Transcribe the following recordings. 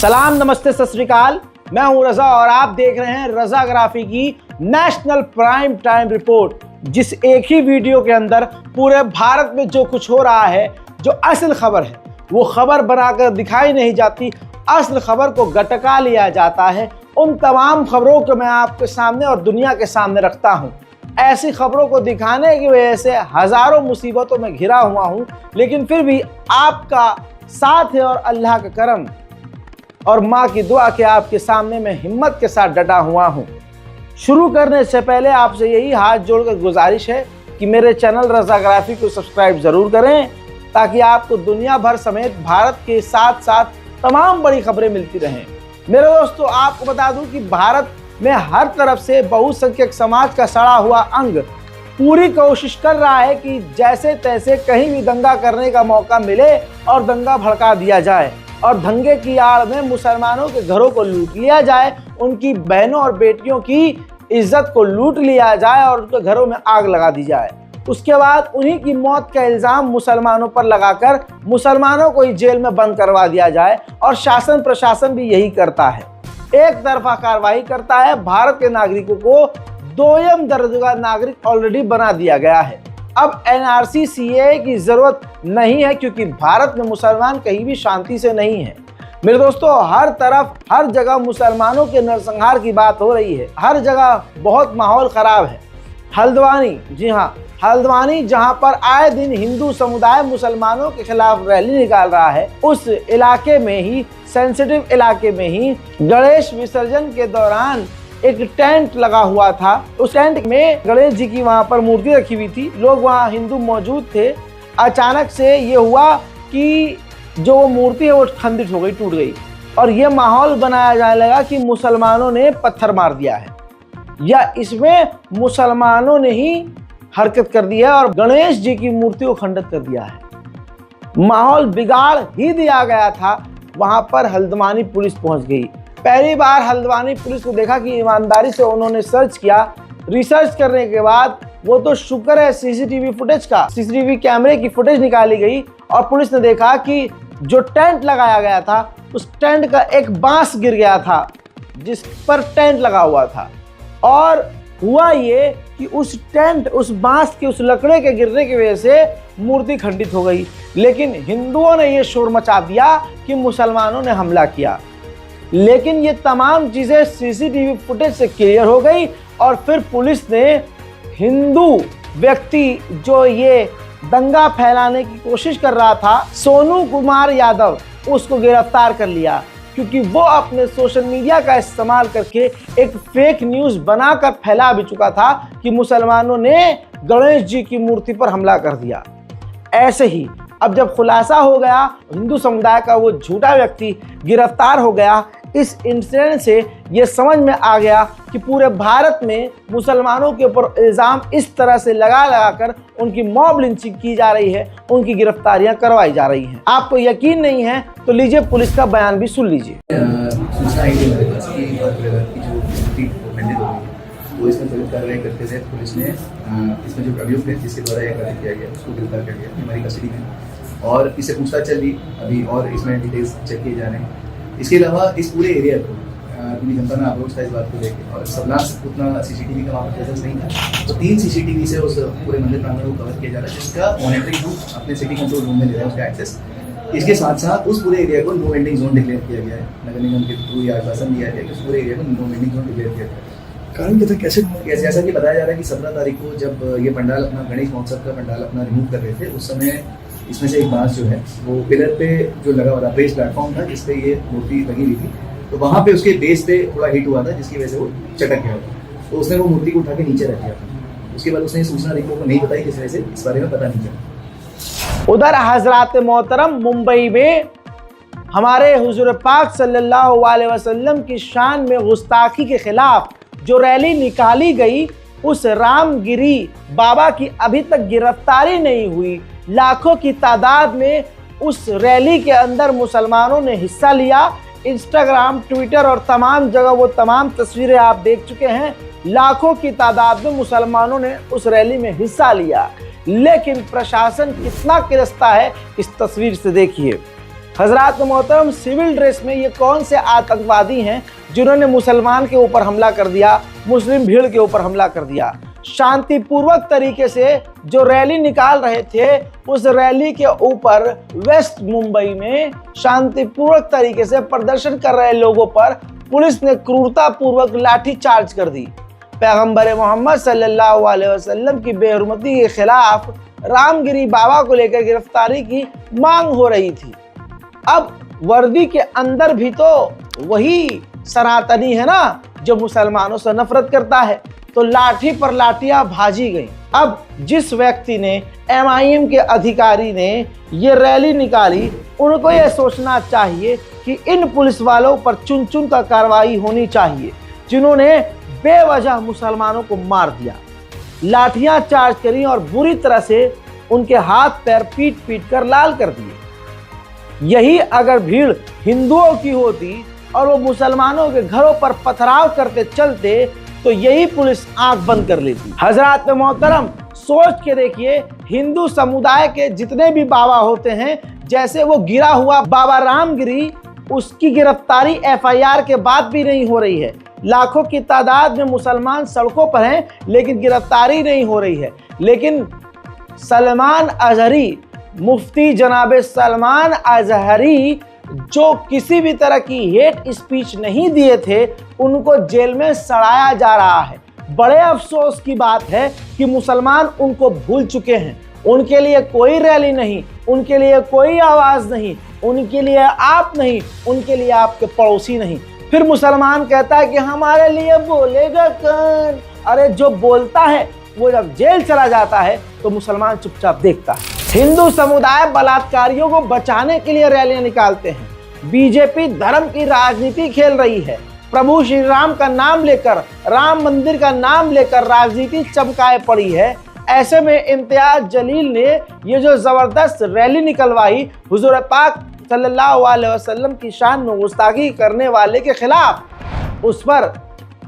सलाम, नमस्ते, सत श्री अकाल। मैं हूं रजा और आप देख रहे हैं रजाग्राफी की नेशनल प्राइम टाइम रिपोर्ट, जिस एक ही वीडियो के अंदर पूरे भारत में जो कुछ हो रहा है, जो असल खबर है, वो खबर बनाकर दिखाई नहीं जाती। असल खबर को गटका लिया जाता है। उन तमाम खबरों को मैं आपके सामने और दुनिया के सामने रखता हूं। ऐसी खबरों को दिखाने की वजह से हजारों मुसीबतों में घिरा हुआ हूं, लेकिन फिर भी आपका साथ है और अल्लाह का करम और माँ की दुआ के आपके सामने मैं हिम्मत के साथ डटा हुआ हूँ। शुरू करने से पहले आपसे यही हाथ जोड़कर गुजारिश है कि मेरे चैनल रजाग्राफी को सब्सक्राइब ज़रूर करें, ताकि आपको दुनिया भर समेत भारत के साथ साथ तमाम बड़ी खबरें मिलती रहें। मेरे दोस्तों, आपको बता दूं कि भारत में हर तरफ से बहुसंख्यक समाज का सड़ा हुआ अंग पूरी कोशिश कर रहा है कि जैसे तैसे कहीं भी दंगा करने का मौका मिले और दंगा भड़का दिया जाए और दंगे की आड़ में मुसलमानों के घरों को लूट लिया जाए, उनकी बहनों और बेटियों की इज्जत को लूट लिया जाए और उनके घरों में आग लगा दी जाए। उसके बाद उन्हीं की मौत का इल्ज़ाम मुसलमानों पर लगाकर मुसलमानों को ही जेल में बंद करवा दिया जाए। और शासन प्रशासन भी यही करता है, एक तरफा कार्रवाई करता है। भारत के नागरिकों को दोयम दर्जे का नागरिक ऑलरेडी बना दिया गया है। अब एनआरसी सीए की जरूरत नहीं है, क्योंकि भारत में मुसलमान कहीं भी शांति से नहीं है। मेरे दोस्तों, हर तरफ हर जगह मुसलमानों के नरसंहार की बात हो रही है। हर जगह बहुत माहौल खराब है। हल्द्वानी, जी हाँ, हल्द्वानी, जहां पर आए दिन हिंदू समुदाय मुसलमानों के खिलाफ रैली निकाल रहा है, उस इलाके में ही, सेंसिटिव इलाके में ही गणेश विसर्जन के दौरान एक टेंट लगा हुआ था। उस टेंट में गणेश जी की वहां पर मूर्ति रखी हुई थी। लोग वहां हिंदू मौजूद थे। अचानक से ये हुआ कि जो वो मूर्ति है वो खंडित हो गई, टूट गई, और ये माहौल बनाया जाने लगा कि मुसलमानों ने पत्थर मार दिया है या इसमें मुसलमानों ने ही हरकत कर दी है और गणेश जी की मूर्ति को खंडित कर दिया है। माहौल बिगाड़ ही दिया गया था। वहां पर हल्द्वानी पुलिस पहुंच गई। पहली बार हल्द्वानी पुलिस को देखा कि ईमानदारी से उन्होंने सर्च किया। रिसर्च करने के बाद वो तो शुक्र है सीसीटीवी कैमरे की फुटेज निकाली गई और पुलिस ने देखा कि जो टेंट लगाया गया था, उस टेंट का एक बांस गिर गया था जिस पर टेंट लगा हुआ था। और हुआ ये कि उस बांस के, उस लकड़े के गिरने की वजह से मूर्ति खंडित हो गई। लेकिन हिंदुओं ने ये शोर मचा दिया कि मुसलमानों ने हमला किया। लेकिन ये तमाम चीज़ें सीसीटीवी फुटेज से क्लियर हो गई और फिर पुलिस ने हिंदू व्यक्ति जो ये दंगा फैलाने की कोशिश कर रहा था, सोनू कुमार यादव, उसको गिरफ्तार कर लिया, क्योंकि वो अपने सोशल मीडिया का इस्तेमाल करके एक फेक न्यूज़ बनाकर फैला भी चुका था कि मुसलमानों ने गणेश जी की मूर्ति पर हमला कर दिया। ऐसे ही अब जब खुलासा हो गया, हिंदू समुदाय का वो झूठा व्यक्ति गिरफ्तार हो गया। इस इंसिडेंट से ये समझ में आ गया कि पूरे भारत में मुसलमानों के ऊपर इल्ज़ाम इस तरह से लगा कर उनकी मॉब लिंचिंग की जा रही है, उनकी गिरफ्तारियां करवाई जा रही हैं। आपको यकीन नहीं है तो लीजिए पुलिस का बयान भी सुन लीजिए। तो इसमें त्वरित कार्रवाई करते हुए पुलिस ने इसमें जो अभियुक्त है जिसके द्वारा यह कार्य किया गया उसको गिरफ्तार कर लिया हमारी कस्टडी में, और इससे पूछताछ चल रही अभी और इसमें डिटेल्स चेक किए जा रहे हैं। इसके अलावा इस पूरे एरिया को पूरी जनता में अप्रोच था इस बात को लेकर, और सबलास उतना सीसीटीवी का वहाँ पर प्रेजेंस नहीं था, तो 3 सीसीटीवी से उस पूरे मंदिर प्रांगण को कवर किया जा रहा है, जिसका मॉनिटरिंग ग्रुप अपने सिटी कंट्रोल रूम में ले रहा है उसका एक्सेस। इसके साथ साथ उस पूरे एरिया को नो वेंडिंग जोन डिक्लेयर किया गया है। नगर निगम के थ्रू ये आश्वासन दिया गया कि उस पूरे एरिया को नो वेंडिंग जोन डिक्लेयर किया गया है। कारण क्या था, कैसे जैसा कि बताया जा रहा है कि 17 तारीख को जब ये पंडाल अपना गणेश महोत्सव का पंडाल अपना रिमूव कर रहे थे, उस समय इसमें से एक बांस जो है वो पिलर पे जो लगा हुआ था, बेस प्लेटफॉर्म था जिसपे ये मूर्ति लगी हुई थी, तो वहाँ पे उसके बेस पे थोड़ा हिट हुआ था, जिसकी वजह से वो चटक गया था। तो उसने वो मूर्ति को उठा के नीचे रख दिया था। उसके बाद उसने सूचना रिको को नहीं बताई, किस वजह से इस बारे में पता नहीं चला। उधर हजरात मोहतरम मुंबई में हमारे हुजूर पाक सल्लल्लाहु अलैहि वसल्लम की शान में गुस्ताखी के खिलाफ जो रैली निकाली गई, उस रामगिरी बाबा की अभी तक गिरफ्तारी नहीं हुई। लाखों की तादाद में उस रैली के अंदर मुसलमानों ने हिस्सा लिया। इंस्टाग्राम, ट्विटर और तमाम जगह वो तमाम तस्वीरें आप देख चुके हैं। लाखों की तादाद में मुसलमानों ने उस रैली में हिस्सा लिया। लेकिन प्रशासन कितना किरस्ता है, इस तस्वीर से देखिए। हजरात मोहतरम, सिविल ड्रेस में ये कौन से आतंकवादी हैं जिन्होंने मुसलमान के ऊपर हमला कर दिया, मुस्लिम भीड़ के ऊपर हमला कर दिया। शांतिपूर्वक तरीके से जो रैली निकाल रहे थे, उस रैली के ऊपर वेस्ट मुंबई में शांतिपूर्वक तरीके से प्रदर्शन कर रहे लोगों पर पुलिस ने क्रूरतापूर्वक लाठी चार्ज कर दी। पैगंबर मोहम्मद सल्लल्लाहु अलैहि वसल्लम की बेहुरमती के खिलाफ रामगिरी बाबा को लेकर गिरफ्तारी की मांग हो रही थी। अब वर्दी के अंदर भी तो वही सनातनी है ना जो मुसलमानों से नफरत करता है, तो लाठी पर लाठियां भाजी गई। अब जिस व्यक्ति ने, MIM के अधिकारी ने ये रैली निकाली, उनको ये सोचना चाहिए कि इन पुलिस वालों पर चुन चुन का कार्रवाई होनी चाहिए जिन्होंने बेवजह मुसलमानों को मार दिया, लाठियां चार्ज करी और बुरी तरह से उनके हाथ पैर पीट पीट कर लाल कर दिए। यही अगर भीड़ हिंदुओं की होती और वो मुसलमानों के घरों पर पथराव करते चलते, तो यही पुलिस आंख बंद कर लेती। हजरात मोहतरम, सोच के देखिए, हिंदू समुदाय के जितने भी बाबा होते हैं, जैसे वो गिरा हुआ बाबा रामगिरी, उसकी गिरफ्तारी FIR के बाद भी नहीं हो रही है। लाखों की तादाद में मुसलमान सड़कों पर हैं, लेकिन गिरफ्तारी नहीं हो रही है। लेकिन सलमान अजहरी, मुफ्ती जनाब सलमान अजहरी, जो किसी भी तरह की हेट स्पीच नहीं दिए थे, उनको जेल में सड़ाया जा रहा है। बड़े अफसोस की बात है कि मुसलमान उनको भूल चुके हैं। उनके लिए कोई रैली नहीं, उनके लिए कोई आवाज नहीं, उनके लिए आप नहीं, उनके लिए आपके पड़ोसी नहीं। फिर मुसलमान कहता है कि हमारे लिए बोलेगा कौन? अरे जो बोलता है वो जब जेल चला जाता है तो मुसलमान चुपचाप देखता है। हिंदू समुदाय बलात्कारियों को बचाने के लिए रैलियां निकालते हैं। बीजेपी धर्म की राजनीति खेल रही है। प्रभु श्री राम का नाम लेकर, राम मंदिर का नाम लेकर राजनीति चमकाए पड़ी है। ऐसे में इम्तियाज जलील ने ये जो जबरदस्त रैली निकलवाई, हुजूर पाक सल्लल्लाहु अलैहि वसल्लम की शान में गुस्ताखी करने वाले के खिलाफ, उस पर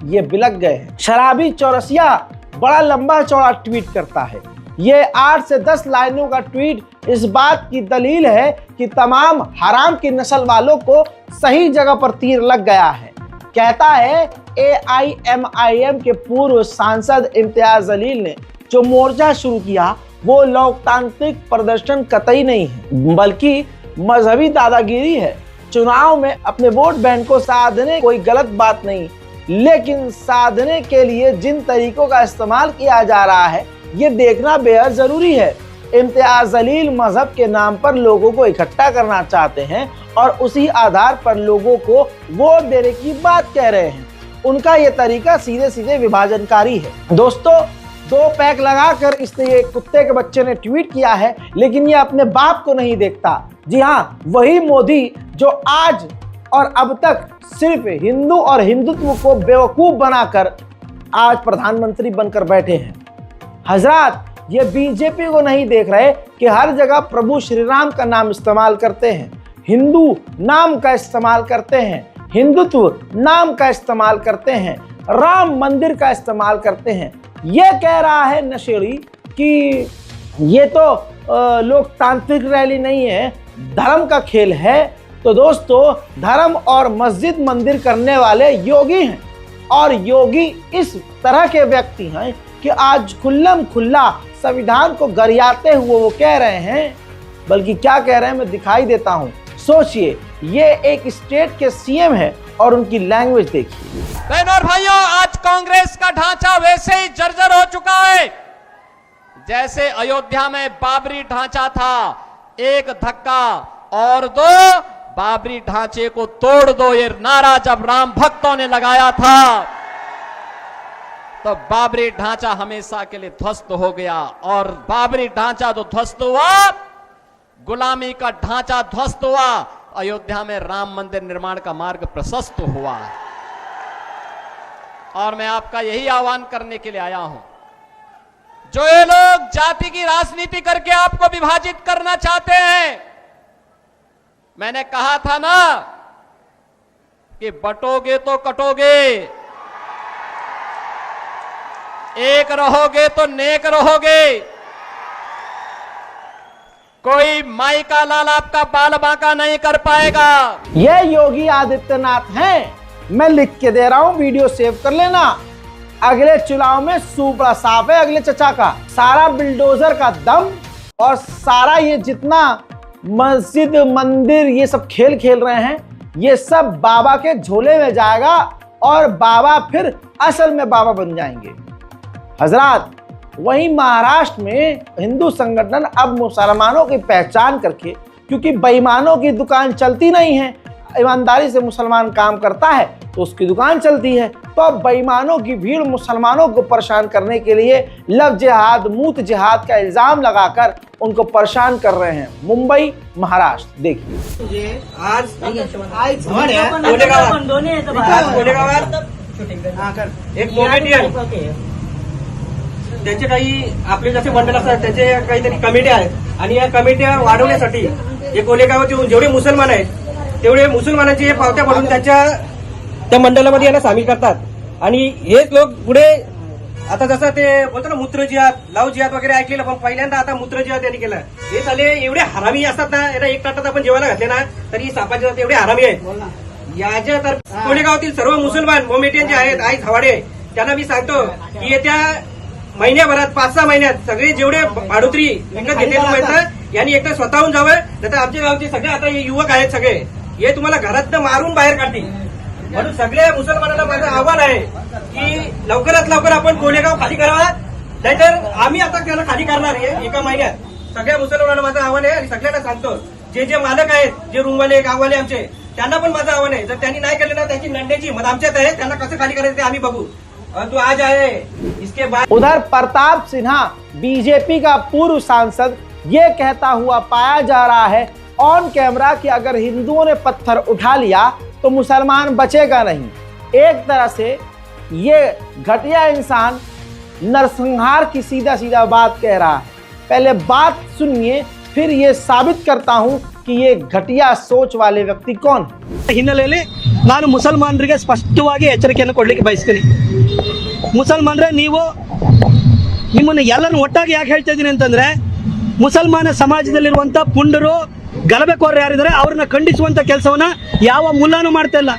ये बिलक गए हैं। शराबी चौरसिया बड़ा लंबा चौड़ा ट्वीट करता है। ये 8 से 10 लाइनों का ट्वीट इस बात की दलील है कि तमाम हराम की नस्ल वालों को सही जगह पर तीर लग गया है। कहता है AIMIM के पूर्व सांसद इम्तियाज जलील ने जो मोर्चा शुरू किया वो लोकतांत्रिक प्रदर्शन कतई नहीं है, बल्कि मजहबी दादागिरी है। चुनाव में अपने वोट बैंक को साधने कोई गलत बात नहीं, लेकिन साधने के लिए जिन तरीकों का इस्तेमाल किया जा रहा है, ये देखना बेहद जरूरी है। इम्तियाज जलील मजहब के नाम पर लोगों को इकट्ठा करना चाहते हैं और उसी आधार पर लोगों को वोट देने की बात कह रहे हैं। उनका ये तरीका सीधे सीधे विभाजनकारी है। दोस्तों, 2 पैक लगाकर इसने ये कुत्ते के बच्चे ने ट्वीट किया है, लेकिन ये अपने बाप को नहीं देखता। जी हाँ, वही मोदी जो आज और अब तक सिर्फ हिंदू और हिंदुत्व को बेवकूफ बनाकर आज प्रधानमंत्री बनकर बैठे हैं। हजरात, ये बीजेपी को नहीं देख रहे कि हर जगह प्रभु श्री राम का नाम इस्तेमाल करते हैं, हिंदू नाम का इस्तेमाल करते हैं, हिंदुत्व नाम का इस्तेमाल करते हैं, राम मंदिर का इस्तेमाल करते हैं। ये कह रहा है नशेड़ी कि ये तो लोकतांत्रिक रैली नहीं है, धर्म का खेल है। तो दोस्तों, धर्म और मस्जिद मंदिर करने वाले योगी हैं, और योगी इस तरह के व्यक्ति हैं कि आज खुल्लम खुल्ला संविधान को गरियाते हुए वो कह रहे हैं, बल्कि क्या कह रहे हैं मैं दिखाई देता हूं। सोचिए, ये एक स्टेट के CM है और उनकी लैंग्वेज देखिए। बहनों और भाइयों, आज कांग्रेस का ढांचा वैसे ही जर्जर हो चुका है जैसे अयोध्या में बाबरी ढांचा था। एक धक्का और दो, बाबरी ढांचे को तोड़ दो, ये नारा जब राम भक्तों ने लगाया था तो बाबरी ढांचा हमेशा के लिए ध्वस्त हो गया। और बाबरी ढांचा तो ध्वस्त हुआ, गुलामी का ढांचा ध्वस्त हुआ, अयोध्या में राम मंदिर निर्माण का मार्ग प्रशस्त हुआ। और मैं आपका यही आह्वान करने के लिए आया हूं, जो ये लोग जाति की राजनीति करके आपको विभाजित करना चाहते हैं, मैंने कहा था ना कि बटोगे तो कटोगे, एक रहोगे तो नेक रहोगे। कोई माई का लाल आपका बाल बांका नहीं कर पाएगा। ये योगी आदित्यनाथ हैं, मैं लिख के दे रहा हूं, वीडियो सेव कर लेना। अगले चुनाव में सूपड़ा साफ है अगले चचा का। सारा बिल्डोजर का दम और सारा ये जितना मस्जिद मंदिर ये सब खेल खेल रहे हैं, ये सब बाबा के झोले में जाएगा और बाबा फिर असल में बाबा बन जाएंगे। हजरात, वहीं महाराष्ट्र में हिंदू संगठन अब मुसलमानों की पहचान करके, क्योंकि बेईमानों की दुकान चलती नहीं है, ईमानदारी से मुसलमान काम करता है तो उसकी दुकान चलती है, तो अब बेईमानों की भीड़ मुसलमानों को परेशान करने के लिए लव जिहाद मूत जिहाद का इल्जाम लगाकर उनको परेशान कर रहे हैं। मुंबई महाराष्ट्र देखिए। आज एक कॉमेडियन त्याचे काही आपले जसे मंडळ असतात त्याचे काहीतरी कमिट्या आहेत आणि या कमिट्या वाढवण्यासाठी हे कोलेगावाचे जेवढे मुसलमान आहेत तेवढे मुसलमानांची हे पावत्या पडून त्या मंडळामध्ये यांना सामील करतात आणि हेच लोक पुढे आता जसं ते बोलतो ना मूत्र जिहाद लव जिहाद वगैरे ऐकलेलं, पण पहिल्यांदा आता मूत्र जिहाद यांनी केलं। हे झाले एवढे हरामी असतात ना, यांना एक ताटात आपण जेवायला घातले ना तरी सापाचे जात एवढे हरामी आहेत। याच्यातर्फे कोलेगावातील सर्व मुसलमान मोमेटियन जे आहेत आई हवाडे त्यांना मी सांगतो की येत्या महिन्याभरात 5-6 महिन्यात सगळे जेवढे भाडोत्री विकत घेतले यांनी एकदा स्वतःहून जावं, नाही तर आमच्या गावचे सगळे आता हे युवक आहेत सगळे हे तुम्हाला घरातनं मारून बाहेर काढतील। म्हणून सगळ्या मुसलमानांना माझं आव्हान आहे की लवकरात लवकर आपण कोलेगाव खाली करावा, नाहीतर आम्ही आता त्याला खाली करणार आहे एका महिन्यात। सगळ्या मुसलमानांना माझं आव्हान आहे आणि सगळ्यांना सांगतो जे मालक आहेत, जे रूमवाले गाववाले आमचे, त्यांना पण माझं आव्हान आहे, जर त्यांनी नाही केलं ना त्याची नंड्याची मत आमच्यात आहे, त्यांना कसं खाली करायचं ते आम्ही बघू। तो आज आए इसके बाद उधर प्रताप सिन्हा बीजेपी का पूर्व सांसद ये कहता हुआ पाया जा रहा है ऑन कैमरा कि अगर हिंदुओं ने पत्थर उठा लिया तो मुसलमान बचेगा नहीं। एक तरह से ये घटिया इंसान नरसंहार की सीधा सीधा बात कह रहा है। पहले बात सुनिए, फिर ये साबित करता हूं कि ये घटिया सोच वाले व्यक्ति कौन है। ಹಿನ್ನೆಲೆಯಲ್ಲಿ ನಾನು ಮುಸಲ್ಮಾನರಿಗೆ ಸ್ಪಷ್ಟವಾಗಿ ಎಚ್ಚರಿಕೆಯನ್ನು ಕೊಡಲಿಕ್ಕೆ ಬಯಸ್ತೀನಿ। ಮುಸಲ್ಮಾನರೇ, ನೀವು ನಿಮ್ಮನ್ನು ಎಲ್ಲರೂ ಒಟ್ಟಾಗಿ ಯಾಕೆ ಹೇಳ್ತಾ ಇದ್ದೀನಿ ಅಂತಂದ್ರೆ, ಮುಸಲ್ಮಾನ ಸಮಾಜದಲ್ಲಿರುವಂಥ ಪುಂಡರು ಗಲಭೆಕೋರರು ಯಾರಿದ್ದಾರೆ ಅವ್ರನ್ನ ಖಂಡಿಸುವಂಥ ಕೆಲಸವನ್ನ ಯಾವ ಮುಲ್ಲಾನು ಮಾಡ್ತಾ ಇಲ್ಲ,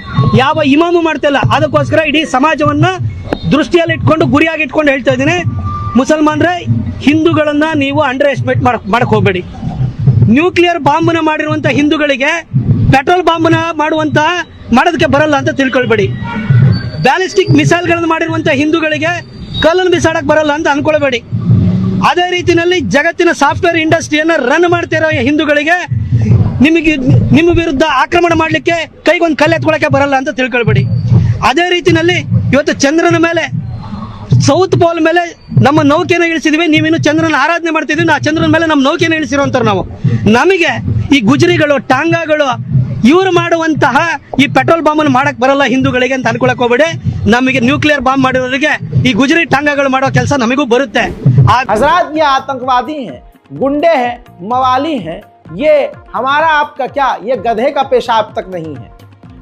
ಯಾವ ಇಮಾಮು ಮಾಡ್ತಾ ಇಲ್ಲ। ಅದಕ್ಕೋಸ್ಕರ ಇಡೀ ಸಮಾಜವನ್ನ ದೃಷ್ಟಿಯಲ್ಲಿ ಇಟ್ಕೊಂಡು ಗುರಿಯಾಗಿ ಇಟ್ಕೊಂಡು ಹೇಳ್ತಾ ಇದ್ದೀನಿ, ಮುಸಲ್ಮಾನರೇ ಹಿಂದೂಗಳನ್ನ ನೀವು ಅಂಡರ್ ಎಸ್ಟಿಮೇಟ್ ಮಾಡಕ್ ಹೋಗಬೇಡಿ। ನ್ಯೂಕ್ಲಿಯರ್ ಬಾಂಬ್ನ ಮಾಡಿರುವಂಥ ಹಿಂದೂಗಳಿಗೆ ಪೆಟ್ರೋಲ್ ಬಾಂಬ್ನ ಮಾಡೋದಕ್ಕೆ ಬರಲ್ಲ ಅಂತ ತಿಳ್ಕೊಳ್ಬೇಡಿ। ಬ್ಯಾಲಿಸ್ಟಿಕ್ ಮಿಸೈಲ್ಗಳನ್ನು ಮಾಡಿರುವಂಥ ಹಿಂದೂಗಳಿಗೆ ಕಲ್ಲನ್ನು ಬಿಸಾಡಕ್ಕೆ ಬರಲ್ಲ ಅಂತ ಅನ್ಕೊಳ್ಬೇಡಿ। ಅದೇ ರೀತಿಯಲ್ಲಿ ಜಗತ್ತಿನ ಸಾಫ್ಟ್ವೇರ್ ಇಂಡಸ್ಟ್ರಿಯನ್ನು ರನ್ ಮಾಡ್ತಿರೋ ಹಿಂದೂಗಳಿಗೆ ನಿಮ್ಮ ವಿರುದ್ಧ ಆಕ್ರಮಣ ಮಾಡಲಿಕ್ಕೆ ಕೈಗೊಂದು ಕಲ್ಲು ಎತ್ಕೊಳ್ಳೋಕೆ ಬರಲ್ಲ ಅಂತ ತಿಳ್ಕೊಳ್ಬೇಡಿ। ಅದೇ ರೀತಿಯಲ್ಲಿ ಇವತ್ತು ಚಂದ್ರನ ಮೇಲೆ ಸೌತ್ ಪೋಲ್ ಮೇಲೆ ನಮ್ಮ ನೌಕೆನ ಇಳಿಸಿದ್ವಿ, ನೀವಿನ್ನು ಚಂದ್ರನ ಆರಾಧನೆ ಮಾಡ್ತಿದ್ವಿ, ಆ ಚಂದ್ರನ ಮೇಲೆ ನಮ್ಮ ನೌಕೆನ ಇಳಿಸಿರುವಂತಾರೆ ನಾವು। ನಮಗೆ ಈ ಗುಜರಿಗಳು ಟಾಂಗಾಗಳು ಇವರು ಮಾಡುವಂತಹ ಈ ಪೆಟ್ರೋಲ್ ಬಾಂಬ್ ಮಾಡಕ್ ಬರಲ್ಲ ಹಿಂದೂಗಳಿಗೆ ಅಂತ ಅನ್ಕೊಳಕ್ ಹೋಗ್ಬೇಡಿ। ನಮಗೆ ನ್ಯೂಕ್ಲಿಯರ್ ಬಾಂಬ್ ಮಾಡಿರೋರಿಗೆ ಈ ಗುಜರಿ ಟಾಂಗಾಗಳು ಮಾಡೋ ಕೆಲಸ ನಮಗೂ ಬರುತ್ತೆ। हजरात, ये आतंकवादी हैं, गुंडे हैं, मवाली हैं, ये हमारा आपका क्या, ये गधे का पेशाब तक नहीं है।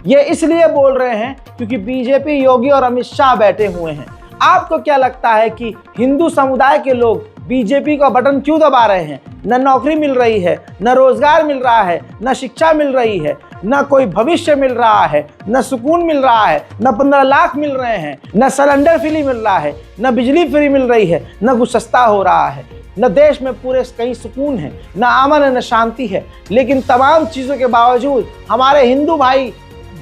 ये इसलिए बोल रहे हैं क्योंकि बीजेपी योगी और अमित शाह बैठे हुए हैं। आपको क्या लगता है कि हिंदू समुदाय के लोग बीजेपी का बटन क्यों दबा रहे हैं? न नौकरी मिल रही है, न रोजगार मिल रहा है, न शिक्षा मिल रही है, न कोई भविष्य मिल रहा है, न सुकून मिल रहा है, न 15 लाख मिल रहे हैं, न सिलेंडर फ्री मिल रहा है, न बिजली फ्री मिल रही है, न कुछ सस्ता हो रहा है, न देश में पूरे कहीं सुकून है, न अमन है, न शांति है। लेकिन तमाम चीज़ों के बावजूद हमारे हिंदू भाई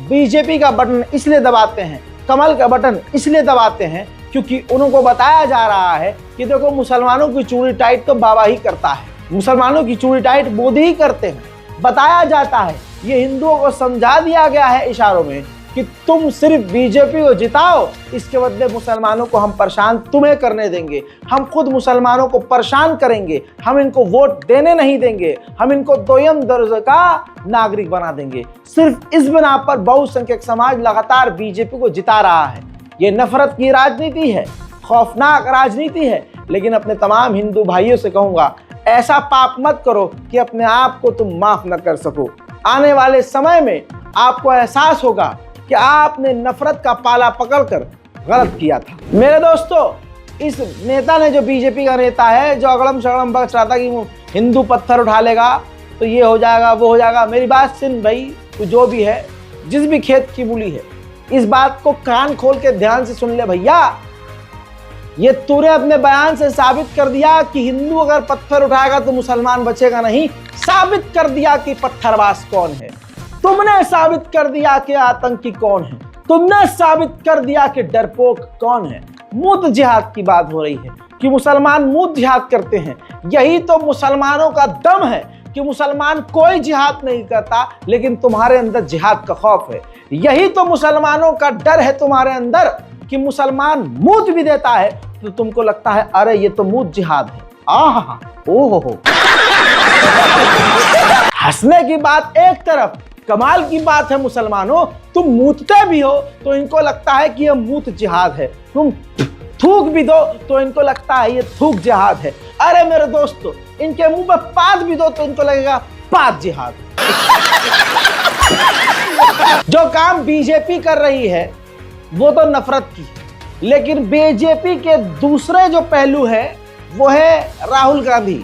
बीजेपी का बटन इसलिए दबाते हैं, कमल का बटन इसलिए दबाते हैं क्योंकि उनको बताया जा रहा है कि देखो मुसलमानों की चूड़ी टाइट तो बाबा ही करता है, मुसलमानों की चूड़ी टाइट मोदी ही करते हैं। बताया जाता है, ये हिंदुओं को समझा दिया गया है इशारों में कि तुम सिर्फ बीजेपी को जिताओ, इसके बदले मुसलमानों को हम परेशान तुम्हें करने देंगे, हम खुद मुसलमानों को परेशान करेंगे, हम इनको वोट देने नहीं देंगे, हम इनको दोयम दर्जे का नागरिक बना देंगे। सिर्फ इस बिना पर बहुसंख्यक समाज लगातार बीजेपी को जिता रहा है। ये नफरत की राजनीति है, खौफनाक राजनीति है। लेकिन अपने तमाम हिंदू भाइयों से कहूँगा, ऐसा पाप मत करो कि अपने आप को तुम माफ न कर सको। आने वाले समय में आपको एहसास होगा कि आपने नफरत का पाला पकड़कर गलत किया था। मेरे दोस्तों, इस नेता ने, जो बीजेपी का नेता है, जो अगड़म सगड़म बच रहा था कि हिंदू पत्थर उठा लेगा तो ये हो जाएगा वो हो जाएगा। मेरी बात सुन भाई, तू जो भी है, जिस भी खेत की मूली है, इस बात को कान खोल के ध्यान से सुन ले भैया। ये तूने अपने बयान से साबित कर दिया कि हिंदू अगर पत्थर उठाएगा तो मुसलमान बचेगा नहीं। साबित कर दिया कि पत्थरबाज कौन है। तुमने साबित कर दिया कि आतंकी कौन है। तुमने साबित कर दिया कि डरपोक कौन है। मुत जिहाद की बात हो रही है कि मुसलमान मुत जिहाद करते हैं। यही तो मुसलमानों का दम है कि मुसलमान कोई जिहाद नहीं करता, लेकिन तुम्हारे अंदर जिहाद का खौफ है। यही तो मुसलमानों का डर है तुम्हारे अंदर कि मुसलमान मूत भी देता है तो तुमको लगता है अरे ये तो मूत जिहाद है। आहा, ओहो। हंसने की बात एक तरफ, कमाल की बात है मुसलमानों, तुम मूतते भी हो तो इनको लगता है कि यह मूत जिहाद है। तुम थूक भी दो तो इनको लगता है ये थूक जिहाद है। अरे मेरे दोस्तों, इनके मुंह पे पाद भी दो तो इनको लगेगा पाद जिहाद। जो काम बीजेपी कर रही है वो तो नफरत की, लेकिन बीजेपी के दूसरे जो पहलू है वो है राहुल गांधी।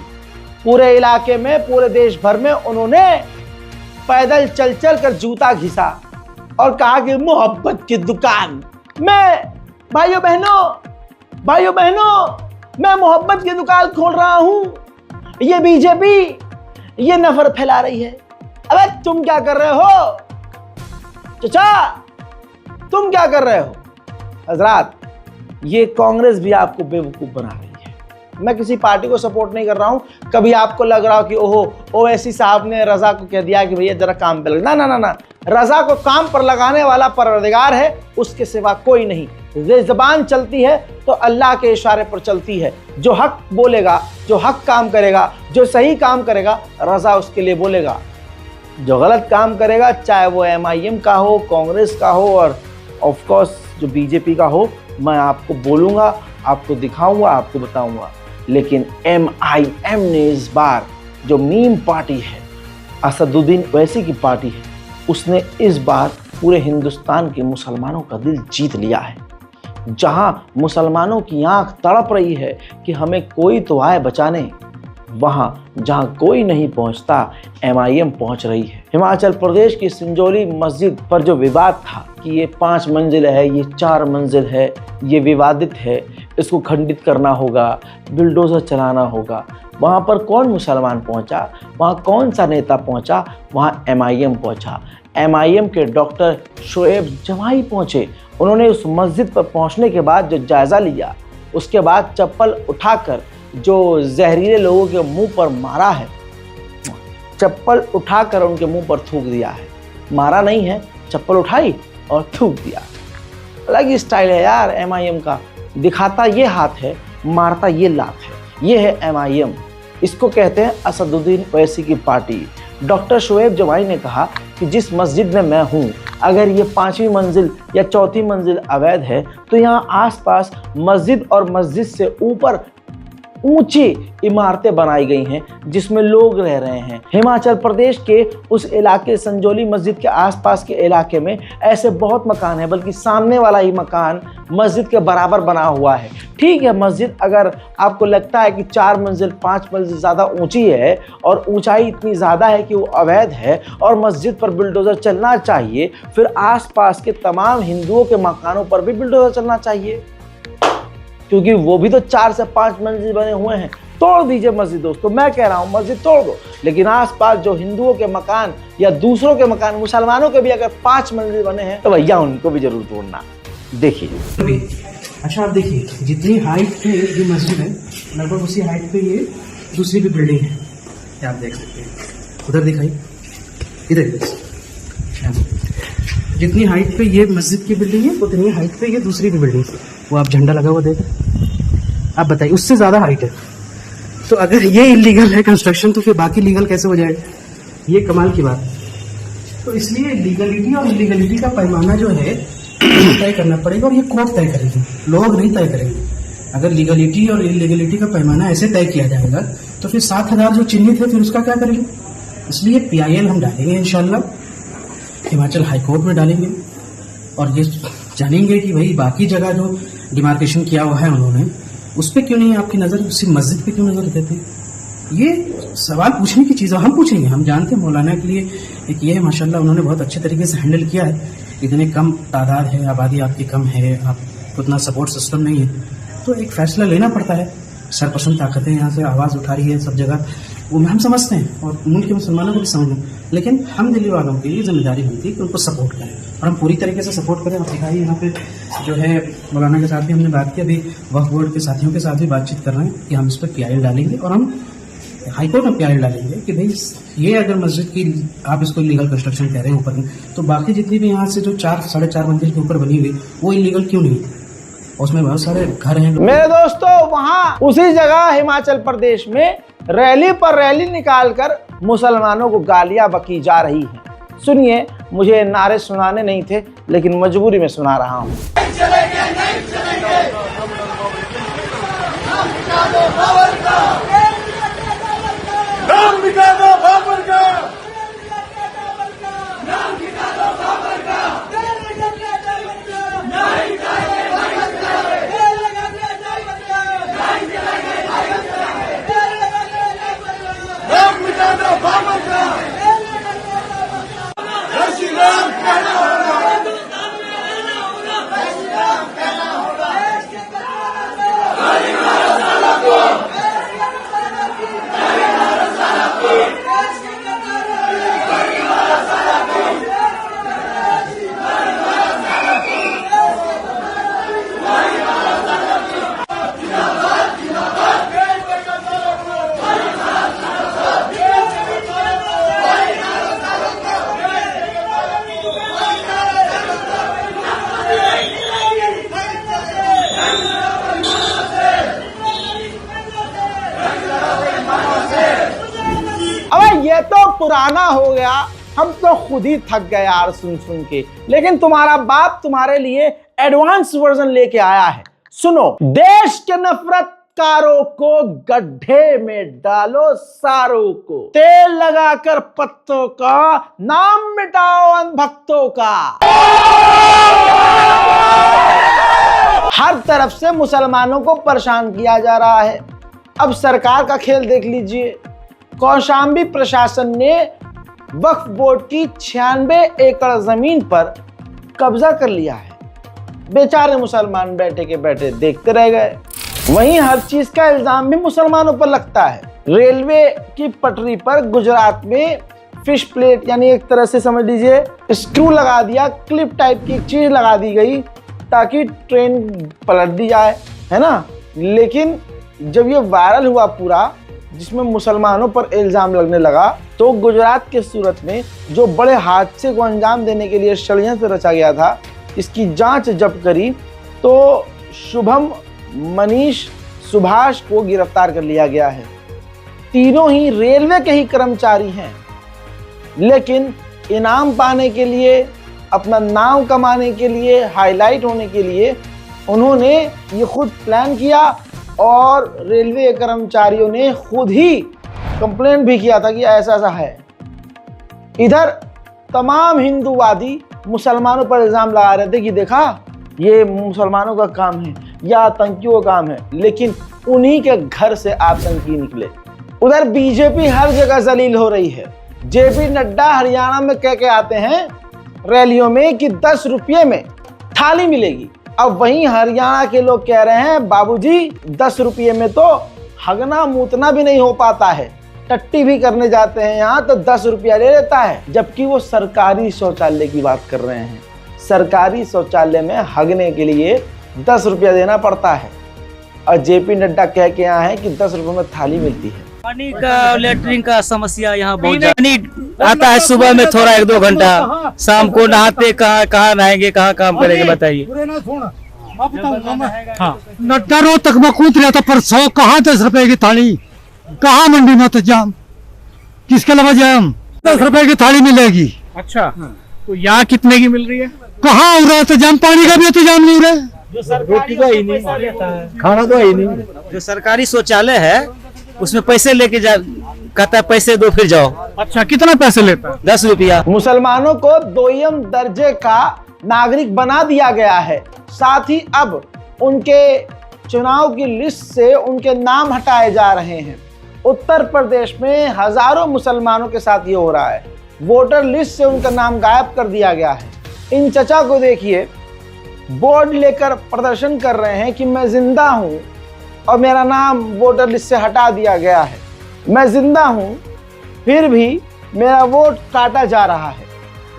पूरे इलाके में, पूरे देश भर में उन्होंने पैदल चल चल कर जूता घिसा और कहा कि मोहब्बत की दुकान। मैं भाइयों बहनों, मैं मोहब्बत की दुकान खोल रहा हूं। ये बीजेपी ये नफरत फैला रही है। अबे तुम क्या कर रहे हो चाचा, तुम क्या कर रहे हो? हजरात, ये कांग्रेस भी आपको बेवकूफ बना रही है। मैं किसी पार्टी को सपोर्ट नहीं कर रहा हूं। कभी आपको लग रहा हो कि ओहो ओवैसी साहब ने रजा को कह दिया कि भैया जरा काम पे लग, ना ना ना ना, रजा को काम पर लगाने वाला परवरदिगार है, उसके सिवा कोई नहीं। ज़बान चलती है तो अल्लाह के इशारे पर चलती है। जो हक बोलेगा, जो हक काम करेगा, जो सही काम करेगा, रजा उसके लिए बोलेगा। जो गलत काम करेगा, चाहे वो MIM का हो, कांग्रेस का हो और ऑफ कोर्स जो बीजेपी का हो, मैं आपको बोलूँगा, आपको दिखाऊंगा, आपको बताऊंगा। लेकिन MIM ने इस बार, जो मीम पार्टी है, असदुद्दीन ओवैसी की पार्टी है, उसने इस बार पूरे हिंदुस्तान के मुसलमानों का दिल जीत लिया है। जहां मुसलमानों की आंख तड़प रही है कि हमें कोई तो आए बचाने, वहां जहां कोई नहीं पहुंचता, MIM पहुंच रही है। हिमाचल प्रदेश की संजौली मस्जिद पर जो विवाद था कि ये 5 मंजिल है, ये 4 मंजिल है, ये विवादित है, इसको खंडित करना होगा, बिल्डोजर चलाना होगा, वहाँ पर कौन मुसलमान पहुँचा, वहाँ कौन सा नेता पहुँचा? वहाँ MIM पहुँचा। MIM के डॉक्टर शोएब जमाई पहुँचे। उन्होंने उस मस्जिद पर पहुँचने के बाद जो जायज़ा लिया, उसके बाद चप्पल उठाकर जो जहरीले लोगों के मुंह पर मारा है, चप्पल उठाकर उनके मुंह पर थूक दिया है। मारा नहीं है, चप्पल उठाई और थूक दिया। अलग ही स्टाइल है यार MIM का। दिखाता ये हाथ है, मारता ये लात है। ये है MIM। इसको कहते हैं असदुद्दीन ओवैसी की पार्टी। डॉक्टर शोएब जमाई ने कहा कि जिस मस्जिद में मैं हूँ, अगर ये 5वीं मंजिल या 4थी मंजिल अवैध है तो यहाँ आसपास मस्जिद और मस्जिद से ऊपर ऊंची इमारतें बनाई गई हैं जिसमें लोग रह रहे हैं। हिमाचल प्रदेश के उस इलाके, संजौली मस्जिद के आसपास के इलाके में ऐसे बहुत मकान हैं, बल्कि सामने वाला ही मकान मस्जिद के बराबर बना हुआ है। ठीक है, मस्जिद अगर आपको लगता है कि 4 मंजिल 5 मंजिल ज़्यादा ऊंची है और ऊंचाई इतनी ज़्यादा है कि वो अवैध है और मस्जिद पर बुलडोज़र चलना चाहिए, फिर आसपास के तमाम हिंदुओं के मकानों पर भी बुलडोज़र चलना चाहिए, क्योंकि वो भी तो 4 से 5 मंजिल बने हुए हैं। तोड़ दीजिए मस्जिद दोस्तों, मैं कह रहा हूँ मस्जिद तोड़ दो, लेकिन आसपास जो हिंदुओं के मकान या दूसरों के मकान, मुसलमानों के भी अगर 5 मंजिल बने हैं तो भैया उनको भी जरूर तोड़ना। देखिए, अच्छा आप देखिए, जितनी हाइट पे ये मस्जिद है, लगभग उसी हाइट पे ये दूसरी भी बिल्डिंग है। ये आप देख सकते हैं, उधर दिखाई, इधर जितनी हाइट पे ये मस्जिद की बिल्डिंग है, उतनी हाइट पे ये दूसरी भी बिल्डिंग है। वो आप झंडा लगा हुआ देख, आप बताइए, उससे ज्यादा हाइट है। तो अगर ये इलीगल है कंस्ट्रक्शन, तो फिर बाकी लीगल कैसे हो जाएगा? ये कमाल की बात। तो इसलिए लीगलिटी और इलीगलिटी का पैमाना जो है तय करना पड़ेगा, और ये कोर्ट तय करेगी, लोग नहीं तय करेंगे। अगर लीगलिटी और इलीगलिटी का पैमाना ऐसे तय किया जाएगा तो फिर 7,000 जो चिन्हित है, फिर उसका क्या करेंगे? इसलिए PIL हम डालेंगे इंशाल्लाह, हिमाचल हाईकोर्ट में डालेंगे, और ये जानेंगे कि भाई बाकी जगह जो डिमार्केशन किया हुआ है उन्होंने, उस पर क्यों नहीं आपकी नज़र, उसी मस्जिद पे क्यों नज़र देते? ये सवाल पूछने की चीज़ है, हम पूछेंगे। हम जानते हैं मौलाना के लिए एक ये है, माशाल्लाह उन्होंने बहुत अच्छे तरीके से हैंडल किया है। इतने कम तादाद है, आबादी आपकी कम है, आप उतना सपोर्ट सिस्टम नहीं है, तो एक फैसला लेना पड़ता है। सरपसंद ताकतें यहाँ से आवाज़ उठा रही है सब जगह, वो हम समझते हैं और मुल्क के मुसलमानों को भी समझ लें, लेकिन हम दिल्ली वालों की ये जिम्मेदारी बनती है कि उनको सपोर्ट करें और हम पूरी तरीके से सपोर्ट करें। और दिखाइए यहाँ पे जो है मौलाना के साथ भी हमने बात की, अभी वक्फ बोर्ड के साथियों के साथ भी बातचीत कर रहे हैं कि हम इस पर PIL डालेंगे और हम हाईकोर्ट में PIL डालेंगे कि भाई ये अगर मस्जिद की आप इसको इलीगल कंस्ट्रक्शन कह रहे हैं ऊपर में, तो बाकी जितनी भी यहाँ से जो 4-4.5 मंजिल के ऊपर बनी हुई वो इलीगल क्यों नहीं है? उसमें बहुत सारे घर हैं। मेरे दोस्तों, वहां उसी जगह हिमाचल प्रदेश में रैली पर रैली निकालकर मुसलमानों को गालियां बकी जा रही हैं। सुनिए, मुझे नारे सुनाने नहीं थे, लेकिन मजबूरी में सुना रहा हूं। ये तो पुराना हो गया, हम तो खुद ही थक गए यार सुन सुन के। लेकिन तुम्हारा बाप तुम्हारे लिए एडवांस वर्जन लेके आया है। सुनो, देश के नफरतकारों को गड्ढे में डालो सारों को, तेल लगाकर पत्तों का नाम मिटाओ अनभक्तों का। हर तरफ से मुसलमानों को परेशान किया जा रहा है। अब सरकार का खेल देख लीजिए। कौशांबी प्रशासन ने वक्फ बोर्ड की 96 एकड़ जमीन पर कब्जा कर लिया है। बेचारे मुसलमान बैठे के बैठे देखते रह गए। वहीं हर चीज का इल्जाम भी मुसलमानों पर लगता है। रेलवे की पटरी पर गुजरात में फिश प्लेट यानी एक तरह से समझ लीजिए स्क्रू लगा दिया, क्लिप टाइप की एक चीज लगा दी गई ताकि ट्रेन पलट दी जाए, है ना। लेकिन जब ये वायरल हुआ पूरा, जिसमें मुसलमानों पर इल्जाम लगने लगा, तो गुजरात के सूरत में जो बड़े हादसे को अंजाम देने के लिए षड्यंत्र रचा गया था, इसकी जांच जब करी तो शुभम, मनीष, सुभाष को गिरफ्तार कर लिया गया है। तीनों ही रेलवे के ही कर्मचारी हैं, लेकिन इनाम पाने के लिए, अपना नाम कमाने के लिए, हाईलाइट होने के लिए उन्होंने ये खुद प्लान किया और रेलवे कर्मचारियों ने खुद ही कंप्लेंट भी किया था कि ऐसा ऐसा है। इधर तमाम हिंदूवादी मुसलमानों पर इल्जाम लगा रहे थे कि देखा ये मुसलमानों का काम है या आतंकियों का काम है, लेकिन उन्हीं के घर से आतंकी निकले। उधर बीजेपी हर जगह जलील हो रही है। JP नड्डा हरियाणा में कह के आते हैं रैलियों में कि 10 रुपये में थाली मिलेगी। अब वहीं हरियाणा के लोग कह रहे हैं बाबूजी 10 रुपये में तो हगना मूतना भी नहीं हो पाता है, टट्टी भी करने जाते हैं यहाँ तो 10 रुपया ले लेता है। जबकि वो सरकारी शौचालय की बात कर रहे हैं। सरकारी शौचालय में हगने के लिए 10 रुपया देना पड़ता है और JP नड्डा कह के यहाँ है कि 10 रुपये में थाली मिलती है। पानी का, लैट्रिन का समस्या यहाँ बहुत ज्यादा। पानी आता है सुबह में थोड़ा 1-2 घंटा, शाम को नहाते कहाँ नहाएंगे, कहाँ काम करेंगे बताइए। नड्डा रो तक मैं कूद रहा था परसों, कहाँ 10 रुपए की थाली, कहाँ मंडी में तो जाम, किसके अलावा जाम 10 रुपए की थाली मिलेगी। अच्छा, तो यहाँ कितने की मिल रही है? कहाँ हो रहा है तो जाम, पानी का भी तो जाम नहीं हो रहा है, रोटी का ही नहीं, खाना तो ही नहीं। जो सरकारी शौचालय है उसमें पैसे लेके जा, कहता है पैसे दो फिर जाओ। अच्छा, कितना पैसे लेता है? 10 रुपया। मुसलमानों को दोयम दर्जे का नागरिक बना दिया गया है। साथ ही अब उनके चुनाव की लिस्ट से उनके नाम हटाए जा रहे हैं। उत्तर प्रदेश में हजारों मुसलमानों के साथ ये हो रहा है। वोटर लिस्ट से उनका नाम गायब कर दिया गया है। इन चचा को देखिए, बोर्ड लेकर प्रदर्शन कर रहे हैं कि मैं जिंदा हूं और मेरा नाम वोटर लिस्ट से हटा दिया गया है। मैं जिंदा हूं, फिर भी मेरा वोट काटा जा रहा है।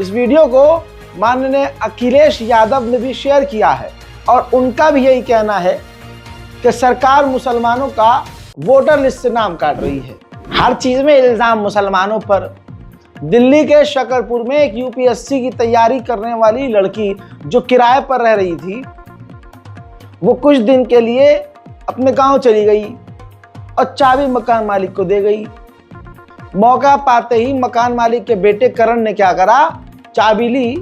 इस वीडियो को माननीय अखिलेश यादव ने भी शेयर किया है और उनका भी यही कहना है कि सरकार मुसलमानों का वोटर लिस्ट से नाम काट रही है। हर चीज़ में इल्ज़ाम मुसलमानों पर। दिल्ली के शकरपुर में एक यूपीएससी की तैयारी करने वाली लड़की जो किराए पर रह रही थी, वो कुछ दिन के लिए अपने गांव चली गई और चाबी मकान मालिक को दे गई। मौका पाते ही मकान मालिक के बेटे करण ने क्या करा, चाबी ली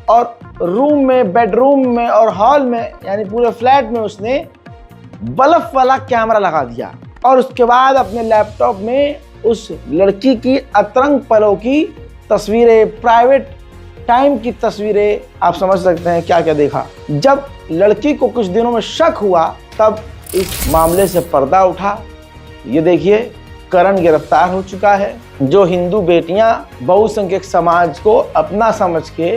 और रूम में, बेडरूम में और हॉल में, यानी पूरे फ्लैट में उसने बल्ब वाला कैमरा लगा दिया और उसके बाद अपने लैपटॉप में उस लड़की की अतरंग पलों की तस्वीरें, प्राइवेट टाइम की तस्वीरें, आप समझ सकते हैं क्या क्या देखा। जब लड़की को कुछ दिनों में शक हुआ तब इस मामले से पर्दा उठा। ये देखिए, करण गिरफ्तार हो चुका है। जो हिंदू बेटियां बहुसंख्यक समाज को अपना समझ के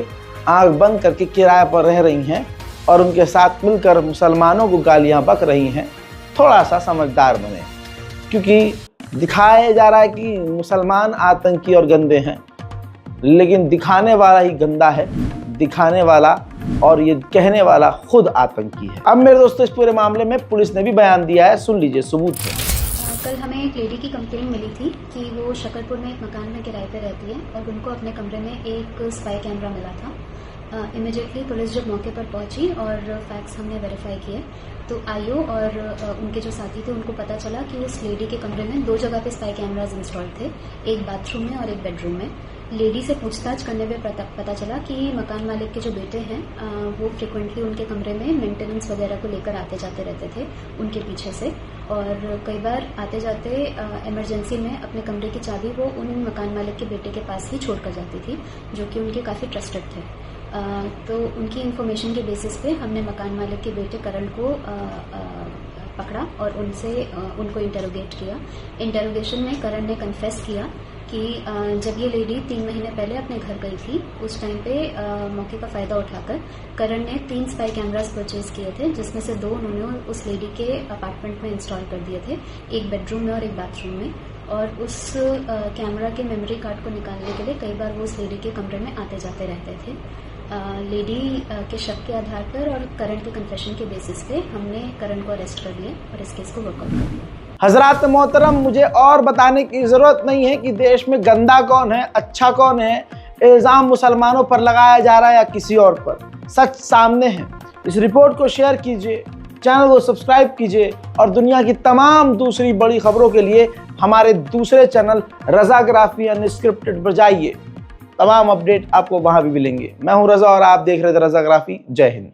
आंख बंद करके किराए पर रह रही हैं और उनके साथ मिलकर मुसलमानों को गालियां बक रही हैं, थोड़ा सा समझदार बने, क्योंकि दिखाया जा रहा है कि मुसलमान आतंकी और गंदे हैं, लेकिन दिखाने वाला ही गंदा है, दिखाने वाला और ये कहने वाला खुद आतंकी है। अब मेरे दोस्तों, इस पूरे मामले में पुलिस ने भी बयान दिया है, सुन लीजिए, सबूत है। कल हमें एक लेडी की कंप्लेंट मिली थी कि वो शकरपुर में एक मकान में किराए पर रहती है और उनको अपने कमरे में एक स्पाई कैमरा मिला था। इमीडिएटली पुलिस जब मौके पर पहुंची और फैक्ट्स हमने वेरीफाई किए तो आईओ और उनके जो साथी थे उनको पता चला कि उस लेडी के कमरे में 2 जगह पे स्पाई कैमराज इंस्टॉल थे, एक बाथरूम में और एक बेडरूम में। लेडी से पूछताछ करने में पता चला कि मकान मालिक के जो बेटे हैं वो फ्रिक्वेंटली उनके कमरे में मेंटेनेंस वगैरह को लेकर आते जाते रहते थे उनके पीछे से, और कई बार आते जाते इमरजेंसी में अपने कमरे की चाबी वो उन मकान मालिक के बेटे के पास ही छोड़कर जाती थी, जो कि उनके काफ़ी ट्रस्टेड थे। तो उनकी इन्फॉर्मेशन के बेसिस पे हमने मकान मालिक के बेटे करण को पकड़ा और उनको इंटरोगेट किया। इंटरोगेशन में करण ने कन्फेस किया कि जब ये लेडी 3 महीने पहले अपने घर गई थी, उस टाइम पे मौके का फ़ायदा उठाकर करण ने 3 स्पाई कैमरास परचेज किए थे, जिसमें से 2 उन्होंने उस लेडी के अपार्टमेंट में इंस्टॉल कर दिए थे, एक बेडरूम में और एक बाथरूम में। और उस कैमरा के मेमोरी कार्ड को निकालने के लिए कई बार वो उस लेडी के कमरे में आते जाते रहते थे। लेडी के शक के आधार पर और करण के कन्फेशन के बेसिस पे हमने करण को अरेस्ट कर लिया और इस केस को वर्कआउट कर लिया। हजरात मोहतरम, मुझे और बताने की ज़रूरत नहीं है कि देश में गंदा कौन है, अच्छा कौन है। इल्ज़ाम मुसलमानों पर लगाया जा रहा है या किसी और पर, सच सामने है। इस रिपोर्ट को शेयर कीजिए, चैनल को सब्सक्राइब कीजिए और दुनिया की तमाम दूसरी बड़ी खबरों के लिए हमारे दूसरे चैनल रज़ाग्राफी अनस्क्रिप्टेड पर जाइए। तमाम अपडेट आपको वहाँ भी मिलेंगे। मैं हूँ रज़ा और आप देख रहे थे रज़ाग्राफी। जय हिंद।